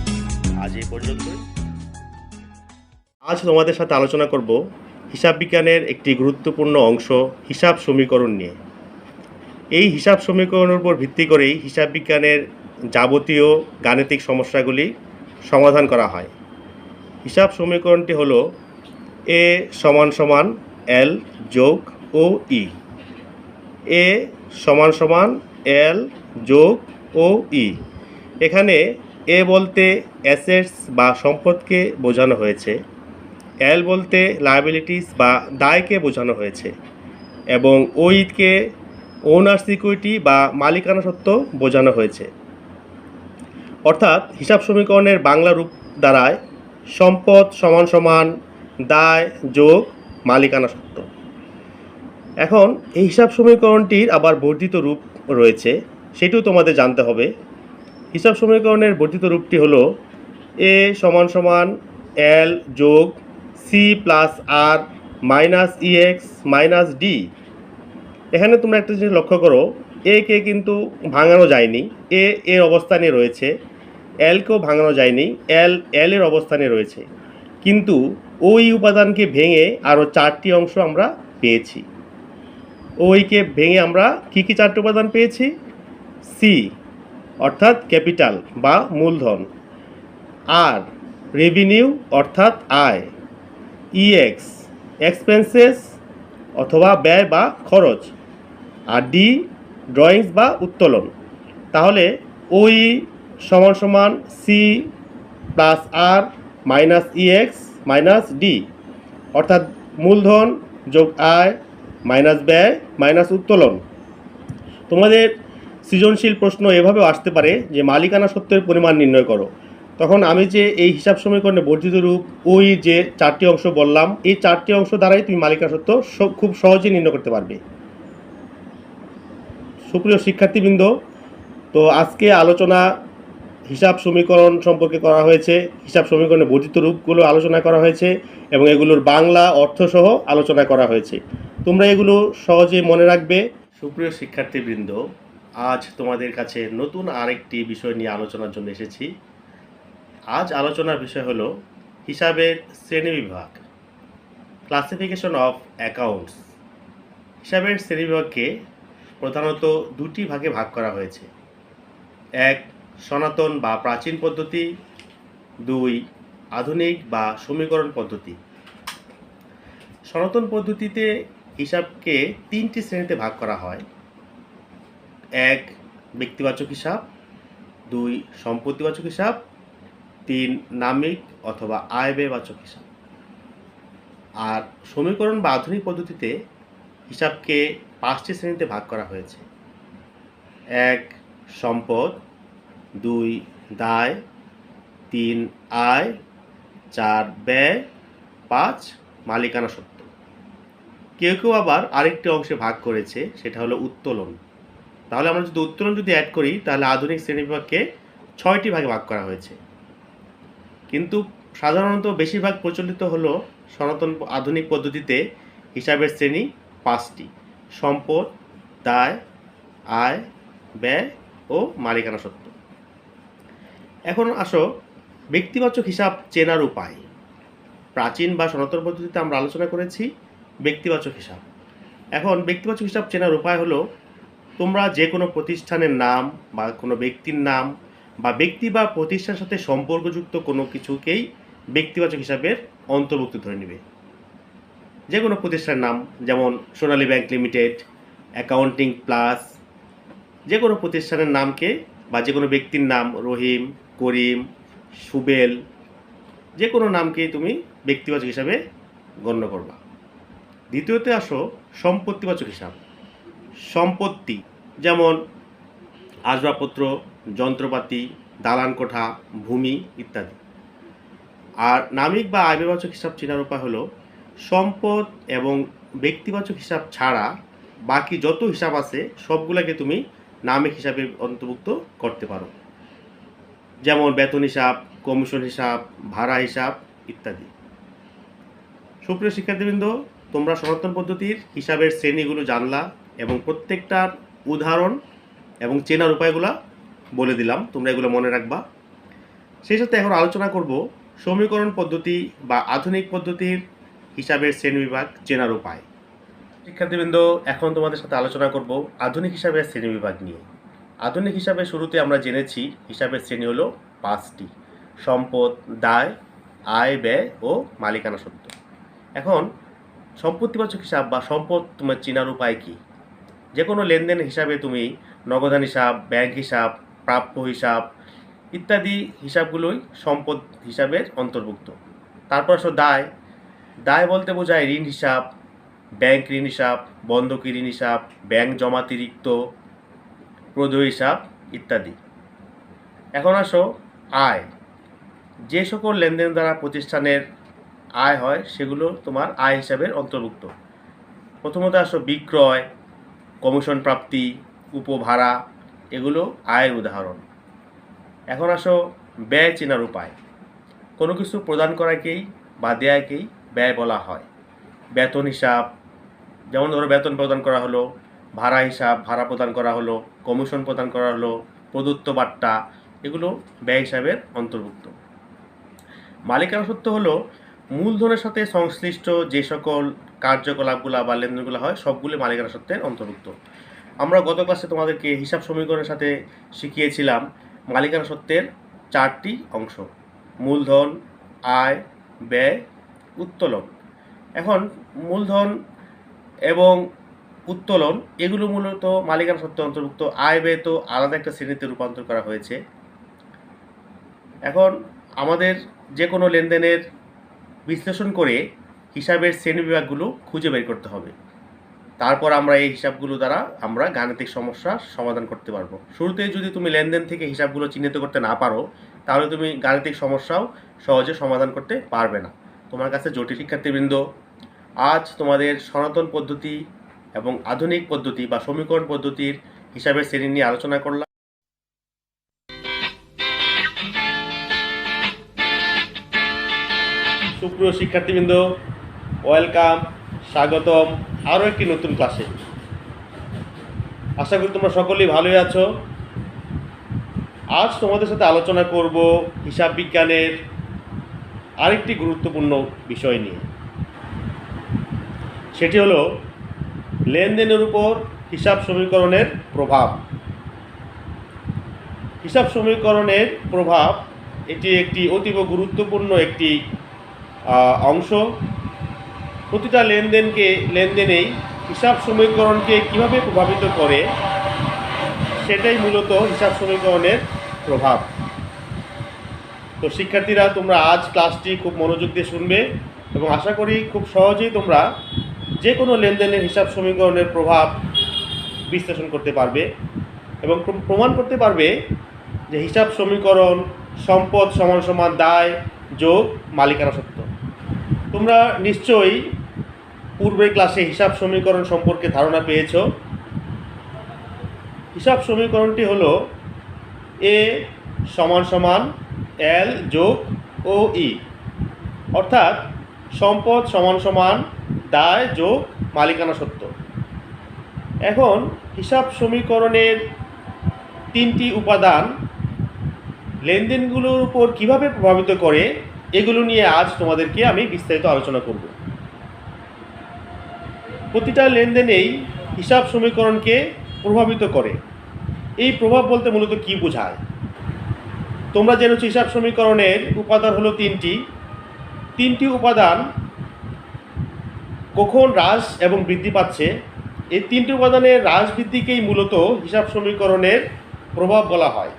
আজ এই পর্যন্তই। আজ তোমাদের সাথে আলোচনা করব হিসাব বিজ্ঞানের একটি গুরুত্বপূর্ণ অংশ হিসাব সমীকরণ নিয়ে। এই হিসাব সমীকরণের উপর ভিত্তি করেই হিসাব বিজ্ঞানের যাবতীয় গাণিতিক সমস্যাগুলি সমাধান করা হয়। হিসাব সমীকরণটি হলো এ সমান সমান এল যোগ ও ই। এ সমান সমান এল যোগ ও ই। এখানে এ বলতে অ্যাসেটস বা সম্পদকে বোঝানো হয়েছে, এল বলতে লায়াবিলিটিস বা দায়কে বোঝানো হয়েছে, এবং ওইকে ওনার্স ইকুইটি বা মালিকানা সত্ত্ব বোঝানো হয়েছে। অর্থাৎ হিসাব সমীকরণের বাংলা রূপ দ্বারায় সম্পদ সমান সমান দায় যোগ মালিকানা সত্ত্ব। এখন এই হিসাব সমীকরণটির আবার বর্ধিত রূপ রয়েছে, সেটিও তোমাদের জানতে হবে। হিসাব সমীকরণের বর্ধিত রূপটি হলো এ সমান সমান এল যোগ সি প্লাস আর মাইনাস ইএক্স মাইনাস ডি। এখানে তোমরা একটা জিনিস লক্ষ্য করো, এ কে কিন্তু ভাঙানো যায়নি, এর অবস্থানে রয়েছে, এলকেও ভাঙানো যায়নি, এল এর অবস্থানে রয়েছে, কিন্তু ওই উপাদানকে ভেঙে আরও 4টি অংশ আমরা পেয়েছি। ওইকে ভেঙে আমরা কী কী 4টি উপাদান পেয়েছি? সি অর্থাৎ ক্যাপিটাল বা মূলধন, আর রেভিনিউ অর্থাৎ আয়, ইএক্স এক্সপেন্সেস অথবা ব্যয় বা খরচ, আর ডি ড্রয়িংস বা উত্তোলন। তাহলে ওই সমান সমান সি প্লাস আর মাইনাস ইএক্স মাইনাস ডি, অর্থাৎ মূলধন যোগ আয় মাইনাস ব্যয় মাইনাস উত্তোলন। তোমাদের সৃজনশীল প্রশ্ন এভাবেও আসতে পারে যে মালিকানা সত্ত্বের পরিমাণ নির্ণয় করো। তখন আমি যে এই হিসাব সমীকরণে বর্ধিত রূপ ওই যে 4টি অংশ বললাম, এই 4টি অংশ দ্বারাই তুমি মালিকানা সত্ত্ব খুব সহজেই নির্ণয় করতে পারবে। সুপ্রিয় শিক্ষার্থীবৃন্দ, তো আজকে আলোচনা হিসাব সমীকরণ সম্পর্কে করা হয়েছে, হিসাব সমীকরণের বর্ধিত রূপগুলো আলোচনা করা হয়েছে এবং এগুলোর বাংলা অর্থসহ আলোচনা করা হয়েছে। তোমরা এগুলো সহজে মনে রাখবে। সুপ্রিয় শিক্ষার্থীবৃন্দ, আজ তোমাদের কাছে নতুন আরেকটি বিষয় নিয়ে আলোচনার জন্য এসেছি। আজ আলোচনার বিষয় হলো হিসাবের শ্রেণীবিভাগ, ক্লাসিফিকেশন অফ অ্যাকাউন্টস। হিসাবের শ্রেণীবিভাগকে প্রধানত দুটি ভাগে ভাগ করা হয়েছে। এক, সনাতন বা প্রাচীন পদ্ধতি, 2, আধুনিক বা সমীকরণ পদ্ধতি। সনাতন পদ্ধতিতে হিসাবকে 3টি শ্রেণীতে ভাগ করা হয়। 1, ব্যক্তিবাচক হিসাব, 2, সম্পত্তিবাচক হিসাব, 3, নামিক অথবা আয় ব্যয়বাচক হিসাব। আর সমীকরণ বা আধুনিক পদ্ধতিতে হিসাবকে 5টি শ্রেণীতে ভাগ করা হয়েছে। 1, সম্পদ, 2, দায়, 3, আয়, 4, ব্যয়, 5, মালিকানা সত্ত্ব। কেউ কেউ আবার আরেকটি অংশে ভাগ করেছে, সেটা হলো উত্তোলন। তাহলে আমরা যদি উত্তোলন অ্যাড করি, তাহলে আধুনিক শ্রেণীবিভাগকে 6টি ভাগে ভাগ করা হয়েছে। কিন্তু সাধারণত বেশিরভাগ প্রচলিত হলো সনাতন আধুনিক পদ্ধতিতে হিসাবের শ্রেণী 5টি: সম্পদ, দায়, আয়, ব্যয় ও মালিকানা সত্ত্ব। এখন আসো ব্যক্তিবাচক হিসাব চেনার উপায়। প্রাচীন বা সনাতন পদ্ধতিতে আমরা আলোচনা করেছি ব্যক্তিবাচক হিসাব। এখন ব্যক্তিবাচক হিসাব চেনার উপায় হলো, তোমরা যে কোনো প্রতিষ্ঠানের নাম বা কোনো ব্যক্তির নাম বা ব্যক্তি বা প্রতিষ্ঠানের সাথে সম্পর্কযুক্ত কোনো কিছুকেই ব্যক্তিবাচক হিসাবের অন্তর্ভুক্ত ধরে নেবে। যে কোনো প্রতিষ্ঠানের নাম, যেমন সোনালী ব্যাংক লিমিটেড, অ্যাকাউন্টিং প্লাস, যে কোনো প্রতিষ্ঠানের নামকে বা যে কোনো ব্যক্তির নাম রহিম, করিম, সুবেল, যে কোনো নামকেই তুমি ব্যক্তিবাচক হিসাবে গণ্য করবা। দ্বিতীয়তে আসো সম্পত্তিবাচক হিসাব। সম্পত্তি যেমন আসবাবপত্র, যন্ত্রপাতি, দালান কোঠা, ভূমি ইত্যাদি। আর নামিক বা আয়বাচক হিসাব চেনার উপায় হলো, সম্পদ এবং ব্যক্তিবাচক হিসাব ছাড়া বাকি যত হিসাব আছে সবগুলোকে তুমি নামিক হিসাবে অন্তর্ভুক্ত করতে পারো, যেমন বেতন হিসাব, কমিশন হিসাব, ভাড়া হিসাব ইত্যাদি। সুপ্রিয় শিক্ষার্থীবৃন্দ, তোমরা সনাতন পদ্ধতির হিসাবের শ্রেণীগুলো জানলা এবং প্রত্যেকটার উদাহরণ এবং চেনার উপায়গুলো বলে দিলাম, তোমরা এগুলো মনে রাখবা। সেই সাথে এখন আলোচনা করব সমীকরণ পদ্ধতি বা আধুনিক পদ্ধতির হিসাবের শ্রেণীবিভাগ চেনার উপায়। শিক্ষার্থীবৃন্দ, এখন তোমাদের সাথে আলোচনা করব আধুনিক হিসাবের শ্রেণীবিভাগ নিয়ে। আধুনিক হিসাবের শুরুতে আমরা জেনেছি হিসাবের শ্রেণী হলো 5টি: সম্পদ, দায়, আয়, ব্যয় ও মালিকানা সত্ত্ব। এখন সম্পত্তিবাচক হিসাব বা সম্পদ তোমার চেনার উপায় কি? যে কোনো লেনদেন হিসাবে তুমি নগদান হিসাব, ব্যাংক হিসাব, প্রাপ্য হিসাব ইত্যাদি হিসাবগুলোই সম্পদ হিসাবের অন্তর্ভুক্ত। তারপর আসো দায়। দায় বলতে বোঝায় ঋণ হিসাব, ব্যাংক ঋণ হিসাব, বন্ধকি ঋণ হিসাব, ব্যাংক জমাতিরিক্ত, প্রদেয় হিসাব ইত্যাদি। এখন আসো আয়। যে সকল লেনদেন দ্বারা প্রতিষ্ঠানের আয় হয় সেগুলো তোমার আয় হিসাবের অন্তর্ভুক্ত। প্রথমত আসো বিক্রয়, কমিশন প্রাপ্তি, উপভাড়া, এগুলো আয়ের উদাহরণ। এখন আসো ব্যয় চেনার উপায়। কোনো কিছু প্রদান করাকেই বা দেয়াকেই ব্যয় বলা হয়। বেতন হিসাব, যেমন ধরো বেতন প্রদান করা হলো, ভাড়া হিসাব, ভাড়া প্রদান করা হলো, কমিশন প্রদান করা হলো, প্রদত্ত বাট্টা, এগুলো ব্যয় হিসাবের অন্তর্ভুক্ত। মালিকানা সত্ত্ব হলো মূলধনের সাথে সংশ্লিষ্ট যে সকল কার্যকলাপগুলো বা লেনদেনগুলো হয় সবগুলি মালিকানা সত্ত্বের অন্তর্ভুক্ত। আমরা গত ক্লাসে তোমাদেরকে হিসাব সমীকরণের সাথে শিখিয়েছিলাম মালিকানা সত্ত্বের 4টি অংশ: মূলধন, আয়, ব্যয়, উত্তোলন। এখন মূলধন এবং উত্তোলন এগুলো মূলত মালিকানা সত্ত্বে অন্তর্ভুক্ত। আয় ব্যয় তো আলাদা একটা শ্রেণীতে রূপান্তর করা হয়েছে। এখন আমাদের যে কোনো লেনদেনের বিশ্লেষণ করে হিসাবের শ্রেণীবিভাগগুলো খুঁজে বের করতে হবে। তারপর আমরা এই হিসাবগুলো দ্বারা আমরা গাণিতিক সমস্যার সমাধান করতে পারবো। শুরুতে যদি তুমি লেনদেন থেকে হিসাবগুলো চিহ্নিত করতে না পারো, তাহলে তুমি গাণিতিক সমস্যাও সহজে সমাধান করতে পারবে না। তোমার কাছে জটিল শিক্ষার্থীবৃন্দ, আজ তোমাদের সনাতন পদ্ধতি এবং আধুনিক পদ্ধতি বা সমীকরণ পদ্ধতির হিসাবের শ্রেণী নিয়ে আলোচনা করলাম। সুপ্রিয় শিক্ষার্থীবৃন্দ, ওয়েলকাম, স্বাগতম আরও একটি নতুন ক্লাসে। আশা করি তোমরা সকলেই ভালোই আছো। আজ তোমাদের সাথে আলোচনা করব হিসাব বিজ্ঞানের আরেকটি গুরুত্বপূর্ণ বিষয় নিয়ে। সেটি হলো লেনদেনের উপর হিসাব সমীকরণের প্রভাব। হিসাব সমীকরণের প্রভাব এটি একটি অতীব গুরুত্বপূর্ণ একটি অংশ। প্রতিটা লেনদেনেই হিসাব সমীকরণকে কিভাবে প্রভাবিত করে সেটাই মূলত হিসাব সমীকরণের প্রভাব। তো শিক্ষার্থীরা, তোমরা আজ ক্লাসটি খুব মনোযোগ দিয়ে শুনবে এবং আশা করি খুব সহজেই তোমরা যে কোনো লেনদেনের হিসাব সমীকরণের প্রভাব বিশ্লেষণ করতে পারবে এবং প্রমাণ করতে পারবে যে হিসাব সমীকরণ সম্পদ সমান সমান দায় যোগ মালিকানা সত্ত্ব। তোমরা নিশ্চয়ই পূর্বের ক্লাসে হিসাব সমীকরণ সম্পর্কে ধারণা পেয়েছো। হিসাব সমীকরণটি হলো এ সমান সমান এল যোগ ও ই, অর্থাৎ সম্পদ সমান সমান দায় যোগ মালিকানা সত্ত্ব। এখন হিসাব সমীকরণের তিনটি উপাদান লেনদেনগুলোর উপর কিভাবে প্রভাবিত করে, এগুলো নিয়ে আজ তোমাদেরকে আমি বিস্তারিত আলোচনা করব। প্রতিটা লেনদেনেই হিসাব সমীকরণকে প্রভাবিত করে। এই প্রভাব বলতে মূলত কি বোঝায়? তোমরা জেনেছো হিসাব সমীকরণের উপাদান হলো তিনটি উপাদান কখন হ্রাস এবং বৃদ্ধি পাচ্ছে, এই তিনটি উপাদানের হ্রাস বৃদ্ধিকেই মূলত হিসাব সমীকরণের প্রভাব বলা হয়।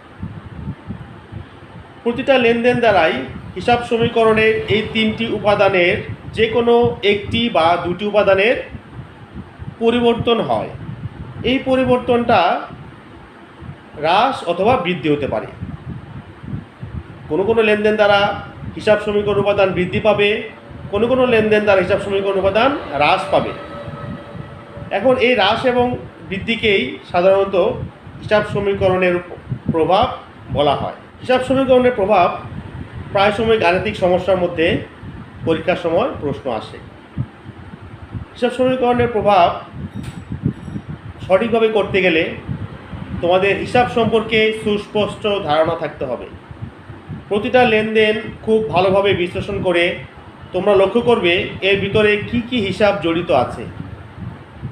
প্রতিটা লেনদেন দ্বারাই হিসাব সমীকরণের এই তিনটি উপাদানের যে কোনো একটি বা দুটি উপাদানের পরিবর্তন হয়। এই পরিবর্তনটা হ্রাস অথবা বৃদ্ধি হতে পারে। কোনো কোনো লেনদেন দ্বারা হিসাব সমীকরণ উপাদান বৃদ্ধি পাবে, কোনো কোনো লেনদেন দ্বারা হিসাব সমীকরণ উপাদান হ্রাস পাবে। এখন এই হ্রাস এবং বৃদ্ধিকেই সাধারণত হিসাব সমীকরণের প্রভাব বলা হয়। হিসাব সমীকরণের প্রভাব প্রায় সময় গাণিতিক সমস্যার মধ্যে পরীক্ষার সময় প্রশ্ন আসে। হিসাব সমীকরণের প্রভাব সঠিকভাবে করতে গেলে তোমাদের হিসাব সম্পর্কে সুস্পষ্ট ধারণা থাকতে হবে। প্রতিটা লেনদেন খুব ভালোভাবে বিশ্লেষণ করে তোমরা লক্ষ্য করবে এর ভিতরে কি কি হিসাব জড়িত আছে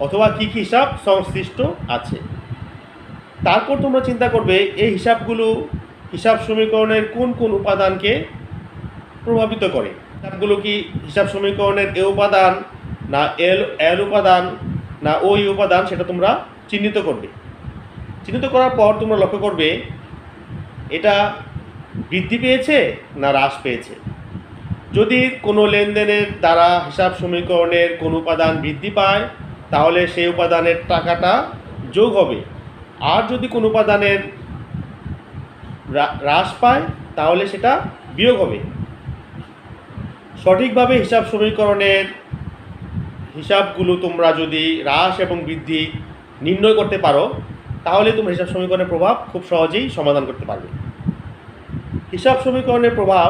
অথবা কি কি হিসাব সংশ্লিষ্ট আছে। তারপর তোমরা চিন্তা করবে এই হিসাবগুলো হিসাব সমীকরণের কোন কোন উপাদানকে প্রভাবিত করে। হিসাবগুলো কি হিসাব সমীকরণের এ উপাদান না এল উপাদান না ওই উপাদান, সেটা তোমরা চিহ্নিত করবে। চিহ্নিত করার পর তোমরা লক্ষ্য করবে এটা বৃদ্ধি পেয়েছে না হ্রাস পেয়েছে। যদি কোনো লেনদেনের দ্বারা হিসাব সমীকরণের কোনো উপাদান বৃদ্ধি পায় তাহলে সেই উপাদানের টাকাটা যোগ হবে, আর যদি কোনো উপাদানের হ্রাস পায় তাহলে সেটা বিয়োগ হবে। সঠিকভাবে হিসাব সমীকরণের হিসাবগুলো তোমরা যদি হ্রাস এবং বৃদ্ধি নির্ণয় করতে পারো তাহলে তোমরা হিসাব সমীকরণের প্রভাব খুব সহজেই সমাধান করতে পারবে। হিসাব সমীকরণের প্রভাব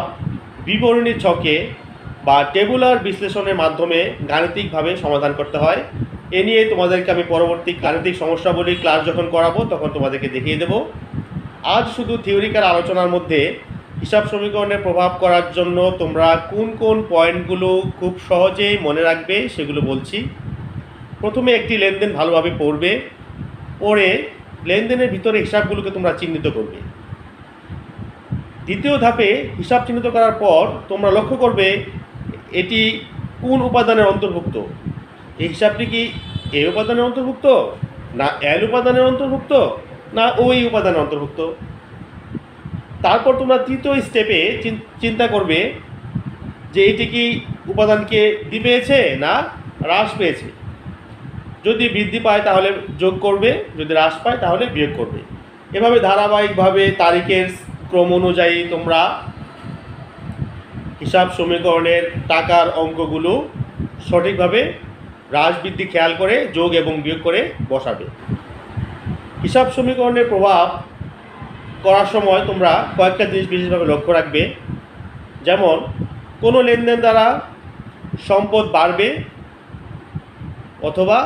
বিবরণী ছকে বা টেবুলার বিশ্লেষণের মাধ্যমে গাণিতিকভাবে সমাধান করতে হয়। এ নিয়ে তোমাদেরকে আমি পরবর্তী গাণিতিক সমস্যাবলী ক্লাস যখন করাবো তখন তোমাদেরকে দেখিয়ে দেব। আজ শুধু থিওরিক্যাল আলোচনার মধ্যে হিসাব সমীকরণের প্রভাব করার জন্য তোমরা কোন কোন পয়েন্টগুলো খুব সহজেই মনে রাখবে সেগুলো বলছি। প্রথমে একটি লেনদেন ভালোভাবে পড়বে, পড়ে লেনদেনের ভিতরে হিসাবগুলোকে তোমরা চিহ্নিত করবে। দ্বিতীয় ধাপে হিসাব চিহ্নিত করার পর তোমরা লক্ষ্য করবে এটি কোন উপাদানের অন্তর্ভুক্ত। এই হিসাবটি কি এ উপাদানের অন্তর্ভুক্ত না এল উপাদানের অন্তর্ভুক্ত না ওই উপাদানের অন্তর্ভুক্ত। তারপর তোমরা তৃতীয় স্টেপে চিন্তা করবে যে এটি কি উপাদানকে বৃদ্ধি পেয়েছে না হ্রাস পেয়েছে। যদি বৃদ্ধি পায় তাহলে যোগ করবে, যদি হ্রাস পায় তাহলে বিয়োগ করবে। এভাবে ধারাবাহিকভাবে তারিখের ক্রম অনুযায়ী তোমরা হিসাব সমীকরণের টাকার অঙ্কগুলো সঠিকভাবে হ্রাস বৃদ্ধি খেয়াল করে যোগ এবং বিয়োগ করে বসাবে। হিসাব সমীকরণের প্রভাব করার সময় তোমরা কয়েকটা জিনিস বিশেষভাবে লক্ষ্য রাখবে। যেমন কোনো লেনদেন দ্বারা সম্পদ বাড়বে অথবা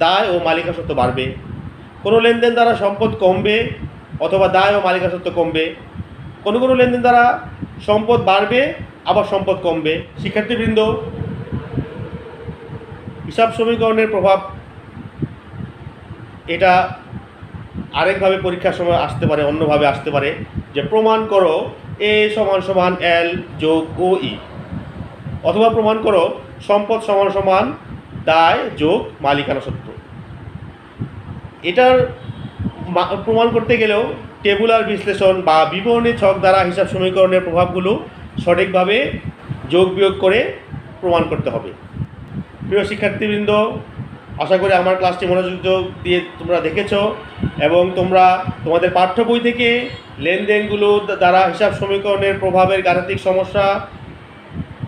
দায় ও মালিকানা সত্ত্ব বাড়বে, কোনো লেনদেন দ্বারা সম্পদ কমবে অথবা দায় ও মালিকানা সত্ত্ব কমবে, কোনো কোনো লেনদেন দ্বারা সম্পদ বাড়বে আবার সম্পদ কমবে। শিক্ষার্থীবৃন্দ, হিসাব সমীকরণের প্রভাব এটা আরেকভাবে পরীক্ষার সময় আসতে পারে, অন্যভাবে আসতে পারে যে প্রমাণ করো এ সমান সমান এল যোগ ও ই, অথবা প্রমাণ করো সম্পদ সমান সমান দায় যোগ মালিকানা সত্ত্ব। এটার প্রমাণ করতে গেলেও টেবুলার বিশ্লেষণ বা বিবরণী ছক দ্বারা হিসাব সমীকরণের প্রভাবগুলো সঠিকভাবে যোগ বিয়োগ করে প্রমাণ করতে হবে। প্রিয় শিক্ষার্থীবৃন্দ, আশা করি আমার ক্লাসটি মনোযোগ দিয়ে তোমরা দেখেছো এবং তোমরা তোমাদের পাঠ্য বই থেকে লেনদেনগুলো দ্বারা হিসাব সমীকরণের প্রভাবের গাণিতিক সমস্যা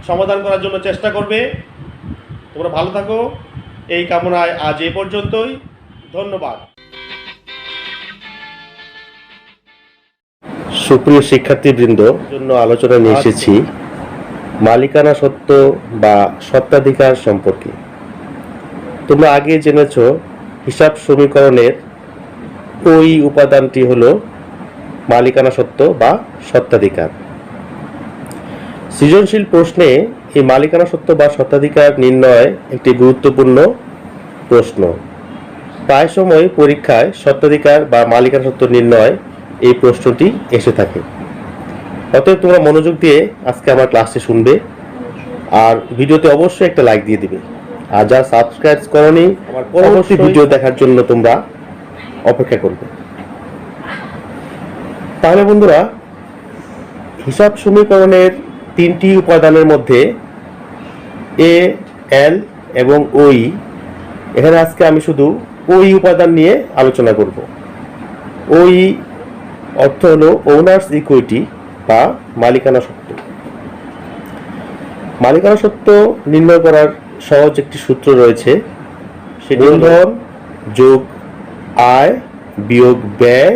সমাধান করার জন্য চেষ্টা করবে। তোমরা ভালো থাকো, এই কামনায় আজ এ পর্যন্তই। ধন্যবাদ। সুপ্রিয় শিক্ষার্থীবৃন্দ, জন্য আলোচনা নিয়ে এসেছি মালিকানা সত্ত্ব বা স্বত্বাধিকার সম্পর্কে। তোমরা আগে জেনেছ হিসাব সমীকরণের ওই উপাদানটি হলো মালিকানা সত্ত্ব বা স্বত্বাধিকার। সৃজনশীল প্রশ্নে এই মালিকানা সত্ত্ব বা স্বত্বাধিকার নির্ণয় একটি গুরুত্বপূর্ণ প্রশ্ন। প্রায় সময় পরীক্ষায় স্বত্বাধিকার বা মালিকানা সত্ত্ব নির্ণয় এই প্রশ্নটি এসে থাকে। অতএব তোমরা মনোযোগ দিয়ে আজকে আমার ক্লাসটি শুনবে আর ভিডিওতে অবশ্যই একটা লাইক দিয়ে দিবে। আর যারা সাবস্ক্রাইব করনি, আমার পরবর্তী ভিডিও দেখার জন্য তোমরা অপেক্ষা করবে। তাহলে বন্ধুরা, হিসাব সমীকরণের তিনটি উপাদানের মধ্যে এ, এল এবং ওই, এখানে আজকে আমি শুধু ওই উপাদান নিয়ে আলোচনা করব। ওই অর্থ হলো ওনার্স ইকুইটি বা মালিকানা সত্ত্ব। মালিকানা সত্ত্ব নির্ণয় করার সহজ একটি সূত্র রয়েছে, সেটি মূলধন যোগ আয় বিয়োগ ব্যয়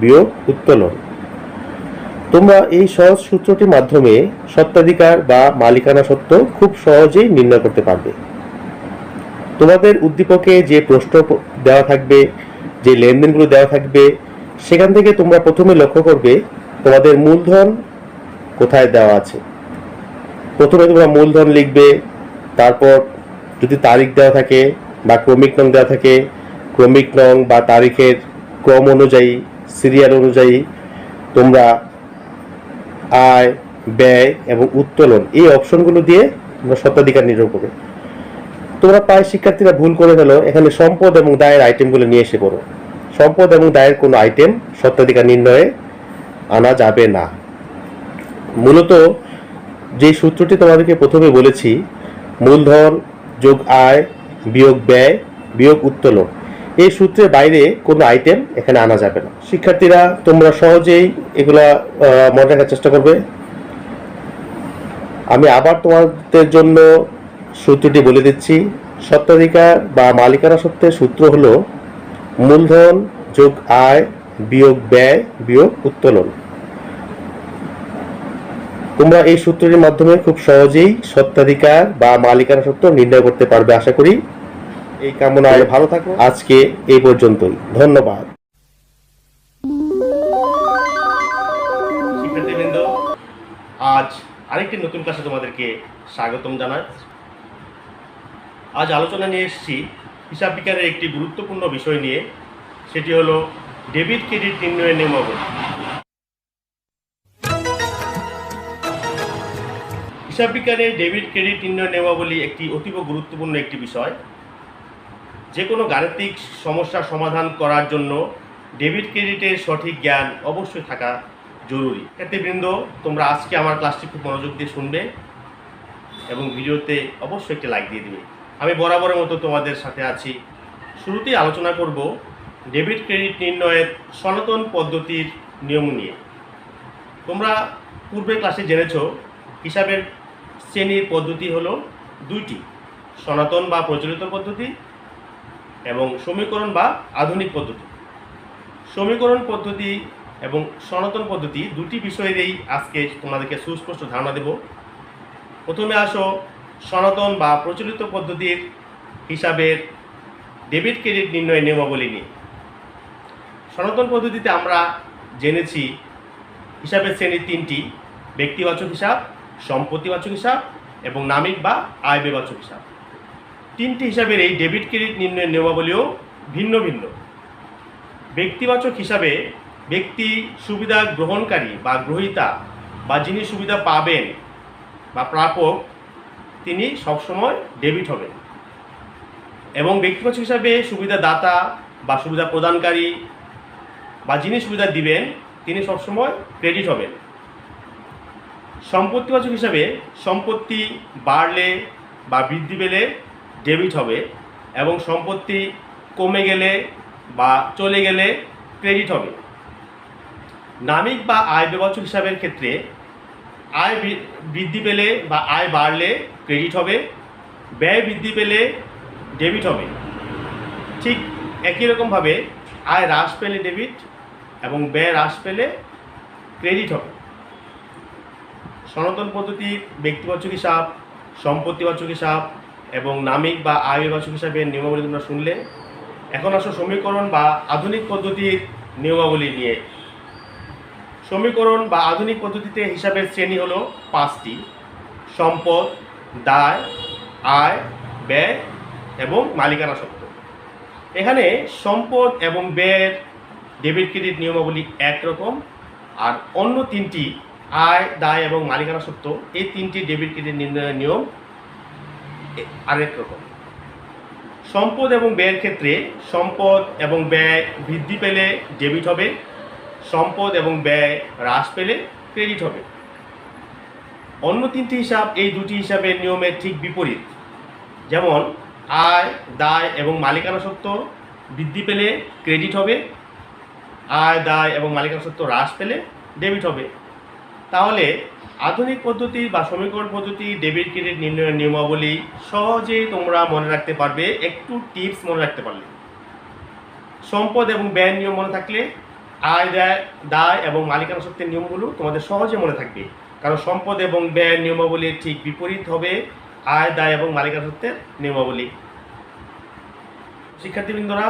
বিয়োগ উত্তোলন। তোমরা এই সহজ সূত্রটির মাধ্যমে স্বত্বাধিকার বা মালিকানা সত্ত্ব খুব সহজেই নির্ণয় করতে পারবে। তোমাদের উদ্দীপকে যে প্রশ্ন দেওয়া থাকবে, যে লেনদেনগুলো দেওয়া থাকবে, সেখান থেকে তোমরা প্রথমে লক্ষ্য করবে তোমাদের মূলধন কোথায় দেওয়া আছে। প্রথমে তোমরা মূলধন লিখবে, তারপর যদি তারিখ দেওয়া থাকে বা ক্রমিক নং দেওয়া থাকে, ক্রমিক নং বা তারিখের ক্রম অনুযায়ী, সিরিয়াল অনুযায়ী তোমরা আয়, ব্যয় এবং উত্তোলন এই অপশনগুলো দিয়ে তোমরা স্বত্বাধিকার নির্ণয় করবে। তোমরা প্রায় শিক্ষার্থীরা ভুল করে ফেলো, এখানে সম্পদ এবং দায়ের আইটেমগুলো নিয়ে এসে পড়ো। সম্পদ এবং দায়ের কোনো আইটেম স্বত্বাধিকার নির্ণয়ে আনা যাবে না। মূলত যে সূত্রটি তোমাদেরকে প্রথমে বলেছি, মূলধন যোগ আয় বিয়োগ ব্যয় বিয়োগ উত্তোলন, এই সূত্রের বাইরে কোনো আইটেম এখানে আনা যাবে না। শিক্ষার্থীরা তোমরা সহজেই এগুলা মনে রাখার চেষ্টা করবে। আমি আবার তোমাদের জন্য সূত্রটি বলে দিচ্ছি। স্বত্বাধিকার বা মালিকানা সত্ত্বের সূত্র হলো মূলধন যোগ আয় বিয়োগ ব্যয় বিয়োগ উত্তোলন। তোমরা এই সূত্রটির মাধ্যমে খুব সহজেই স্বত্বাধিকার বা মালিকানা সত্ত্ব নির্ণয় করতে পারবে আশা করি। এই কামনায় ভালো থাকো। আজকে এই পর্যন্তই। ধন্যবাদ। শিক্ষার্থীবৃন্দ, আজ আরেকটি নতুন ক্লাসে তোমাদেরকে স্বাগতম জানাই। আজ আলোচনা নিয়ে এসেছি হিসাব বিজ্ঞানের একটি গুরুত্বপূর্ণ বিষয় নিয়ে, সেটি হলো ডেবিট ক্রেডিট নির্ণয়ের নিয়মাবলী। হিসাব বিজ্ঞানের ডেবিট ক্রেডিট নির্ণয় নিয়মাবলী একটি অতীব গুরুত্বপূর্ণ একটি বিষয়। যে কোনো গাণিতিক সমস্যার সমাধান করার জন্য ডেবিট ক্রেডিটের সঠিক জ্ঞান অবশ্যই থাকা জরুরি। শিক্ষার্থীবৃন্দ, তোমরা আজকে আমার ক্লাসটি খুব মনোযোগ দিয়ে শুনবে এবং ভিডিওতে অবশ্যই একটি লাইক দিয়ে দিবে। আমি বরাবরের মতো তোমাদের সাথে আছি। শুরুতেই আলোচনা করব ডেবিট ক্রেডিট নির্ণয়ের সনাতন পদ্ধতির নিয়ম নিয়ে। তোমরা পূর্বের ক্লাসে জেনেছ হিসাবের শ্রেণীর পদ্ধতি হলো দুইটি, সনাতন বা প্রচলিত পদ্ধতি এবং সমীকরণ বা আধুনিক পদ্ধতি। সমীকরণ পদ্ধতি এবং সনাতন পদ্ধতি দুটি বিষয়েরই আজকে তোমাদেরকে সুস্পষ্ট ধারণা দেব। প্রথমে আসো সনাতন বা প্রচলিত পদ্ধতির হিসাবের ডেবিট ক্রেডিট নির্ণয় নিয়মাবলী নিয়ে। সনাতন পদ্ধতিতে আমরা জেনেছি হিসাবের শ্রেণী তিনটি: ব্যক্তিবাচক হিসাব, সম্পত্তিবাচক হিসাব এবং নামিক বা আয় ব্যয়বাচক হিসাব। তিনটি হিসাবের এই ডেবিট ক্রেডিট নির্ণয়ের নিয়মাবলীও ভিন্ন ভিন্ন। ব্যক্তিবাচক হিসাবে ব্যক্তি সুবিধা গ্রহণকারী বা গ্রহীতা বা যিনি সুবিধা পাবেন বা প্রাপক, তিনি সবসময় ডেবিট হবেন। এবং ব্যক্তিবাচক হিসাবে সুবিধাদাতা বা সুবিধা প্রদানকারী বা যিনি সুবিধা দিবেন, তিনি সবসময় ক্রেডিট হবেন। সম্পত্তিবাচক হিসাবে সম্পত্তি বাড়লে বা বৃদ্ধি পেলে ডেবিট হবে এবং সম্পত্তি কমে গেলে বা চলে গেলে ক্রেডিট হবে। নামিক বা আয় ব্যয়বাচক হিসাবের ক্ষেত্রে আয় বৃদ্ধি পেলে বা আয় বাড়লে ক্রেডিট হবে ব্যয় বৃদ্ধি পেলে ডেবিট হবে। ঠিক একই রকমভাবে আয় হ্রাস পেলে ডেবিট এবং ব্যয় হ্রাস পেলে ক্রেডিট হবে। সনাতন পদ্ধতির ব্যক্তিবাচক হিসাব, সম্পত্তিবাচক হিসাব এবং নামিক বা আয় বিবাচক হিসাবের নিয়মাবলী তোমরা শুনলে। এখন আসো সমীকরণ বা আধুনিক পদ্ধতির নিয়মাবলী নিয়ে। সমীকরণ বা আধুনিক পদ্ধতিতে হিসাবের শ্রেণী হলো 5টি: সম্পদ, দায়, আয়, ব্যয় এবং মালিকানা সত্ত্ব। এখানে সম্পদ এবং ব্যয়ের ডেবিট ক্রেডিট নিয়মাবলী একরকম, আর অন্য 3টি আয়, দায় এবং মালিকানা সত্ত্ব, এই 3টি ডেবিট ক্রেডিট নির্ণয়ের নিয়ম আরেক রকম। সম্পদ এবং ব্যয়ের ক্ষেত্রে সম্পদ এবং ব্যয় বৃদ্ধি পেলে ডেবিট হবে, সম্পদ এবং ব্যয় হ্রাস পেলে ক্রেডিট হবে। অন্য 3টি হিসাব এই 2টি হিসাবের নিয়মের ঠিক বিপরীত। যেমন আয়, দায় এবং মালিকানা সত্ত্ব বৃদ্ধি পেলে ক্রেডিট হবে, আয়, দায় এবং মালিকানা সত্ত্ব হ্রাস পেলে ডেবিট হবে। তাহলে আধুনিক পদ্ধতি বা সমীকরণ পদ্ধতি ডেবিট ক্রেডিট নির্ণয়ের নিয়মাবলী সহজেই তোমরা মনে রাখতে পারবে একটু টিপস মনে রাখতে পারলে। সম্পদ এবং ব্যয়ের নিয়ম মনে থাকলে আয়, দায় এবং মালিকানা সত্ত্বের নিয়মগুলো তোমাদের সহজে মনে থাকবে, কারণ সম্পদ এবং ব্যয়ের নিয়মাবলীর ঠিক বিপরীত হবে আয়, দায় এবং মালিকানা সত্ত্বের নিয়মাবলী। শিক্ষার্থীবৃন্দরা,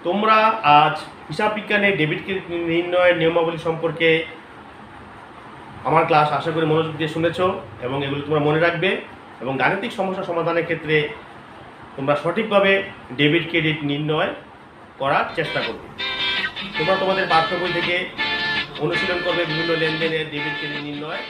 তোমরা আজ হিসাব বিজ্ঞানের ডেবিট ক্রেডিট নির্ণয়ের নিয়মাবলী সম্পর্কে আমার ক্লাস আশা করি মনোযোগ দিয়ে শুনেছ এবং এগুলো তোমরা মনে রাখবে এবং গাণিতিক সমস্যা সমাধানের ক্ষেত্রে তোমরা সঠিকভাবে ডেবিট ক্রেডিট নির্ণয় করার চেষ্টা করবে। তোমরা তোমাদের পাঠ্য বই থেকে অনুশীলন করবে বিভিন্ন লেনদেনের ডেবিট ক্রেডিট নির্ণয়।